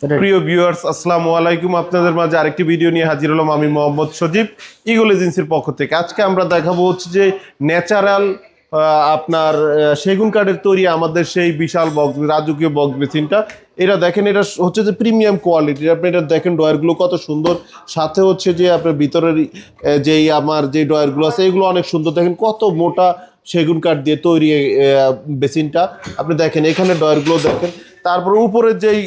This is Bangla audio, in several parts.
প্রিয় ভিউয়ার্স, আসসালামু আলাইকুম। আপনাদের মাঝে আরেকটি ভিডিও নিয়ে হাজির হলাম আমি মোহাম্মদ সজীব, ইগল এজেন্সির পক্ষ থেকে। আজকে আমরা দেখাবো হচ্ছে যে ন্যাচারাল আপনার সেগুন কাঠের তৈরি আমাদের সেই বিশাল বক্স, রাজকীয় বক্স বেসিনটা। এটা দেখেন, এটা হচ্ছে যে প্রিমিয়াম কোয়ালিটির। আপনি এটা দেখেন, ডয়ারগুলো কত সুন্দর, সাথে হচ্ছে যে আপনার ভিতরের যেই আমার যে ডয়ারগুলো আছে এগুলো অনেক সুন্দর। দেখেন কত মোটা সেগুন কাঠ দিয়ে তৈরি বেসিনটা। আপনি দেখেন এখানে ডয়ারগুলো দেখেন। তারপর উপরের যেই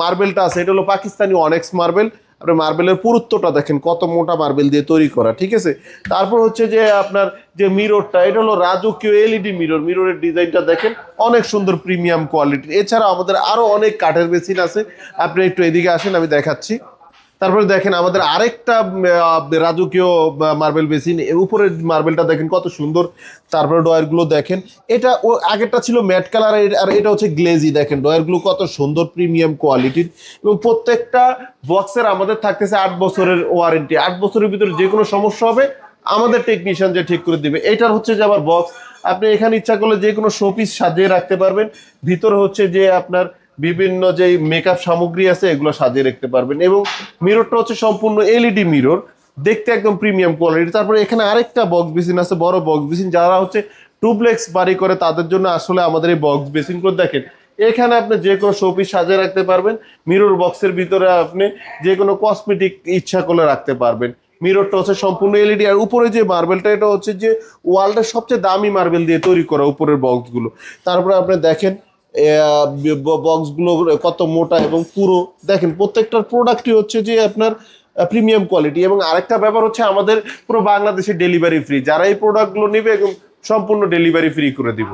মার্বেলটা আছে এটা হলো পাকিস্তানি অনেক্স মার্বেল। আপনার মার্বেলের পুরুত্বটা দেখেন কত মোটা মার্বেল দিয়ে তৈরি করা, ঠিক আছে। তারপর হচ্ছে যে আপনার যে মিররটা, এটা হলো রাজকীয় এলইডি মিরর। মিররের ডিজাইনটা দেখেন অনেক সুন্দর, প্রিমিয়াম কোয়ালিটির। এছাড়া আমাদের আরো অনেক কাঠের বেসিন আছে, আপনি একটু এদিকে আসেন, আমি দেখাচ্ছি। তারপরে দেখেন আমাদের আরেকটা রাজকীয় মার্বেল বেসিন, উপরের মার্বেলটা দেখেন কত সুন্দর। তারপরে ডয়ারগুলো দেখেন, এটা ও আগেরটা ছিল ম্যাট কালার, আর এটা হচ্ছে গ্লেজি। দেখেন ডয়ারগুলো কত সুন্দর, প্রিমিয়াম কোয়ালিটির। এবং প্রত্যেকটা বক্সের আমাদের থাকতেছে 8 বছরের ওয়ারেন্টি। 8 বছরের ভিতরে যে কোনো সমস্যা হবে আমাদের টেকনিশিয়ান যে ঠিক করে দিবে। এটার হচ্ছে যে আবার বক্স, আপনি এখানে ইচ্ছা করলে যে কোনো শোপিস সাজিয়ে রাখতে পারবেন। ভিতরে হচ্ছে যে আপনার বিভিন্ন যে মেকআপ সামগ্রী আছে এগুলো সাজিয়ে রাখতে পারবেন। এবং মিররটা হচ্ছে সম্পূর্ণ এলইডি মিরর, দেখতে একদম প্রিমিয়াম কোয়ালিটি। তারপরে এখানে আরেকটা বক্স বেসিন আছে, বড় বক্স বেসিন। যারা হচ্ছে ডুপ্লেক্স বাড়ি করে তাদের জন্য আসলে আমাদের এই বক্স বেসিনগুলো দেখেন। এখানে আপনি যে কোনো শোপিস সাজিয়ে রাখতে পারবেন। মিরর বক্সের ভিতরে আপনি যে কোনো কসমেটিক ইচ্ছা করলে রাখতে পারবেন। মিররটা হচ্ছে সম্পূর্ণ এলইডি। আর উপরে যে মার্বেলটা, এটা হচ্ছে যে ওয়ার্ল্ডের সবচেয়ে দামি মার্বেল দিয়ে তৈরি করা উপরের বক্সগুলো। তারপরে আপনি দেখেন বক্সগুলো কত মোটা এবং পুরো। দেখেন প্রত্যেকটার প্রোডাক্টই হচ্ছে যে আপনার প্রিমিয়াম কোয়ালিটি। এবং আরেকটা ব্যাপার হচ্ছে আমাদের পুরো বাংলাদেশে ডেলিভারি ফ্রি। যারা এই প্রোডাক্টগুলো নেবে সম্পূর্ণ ডেলিভারি ফ্রি করে দিব।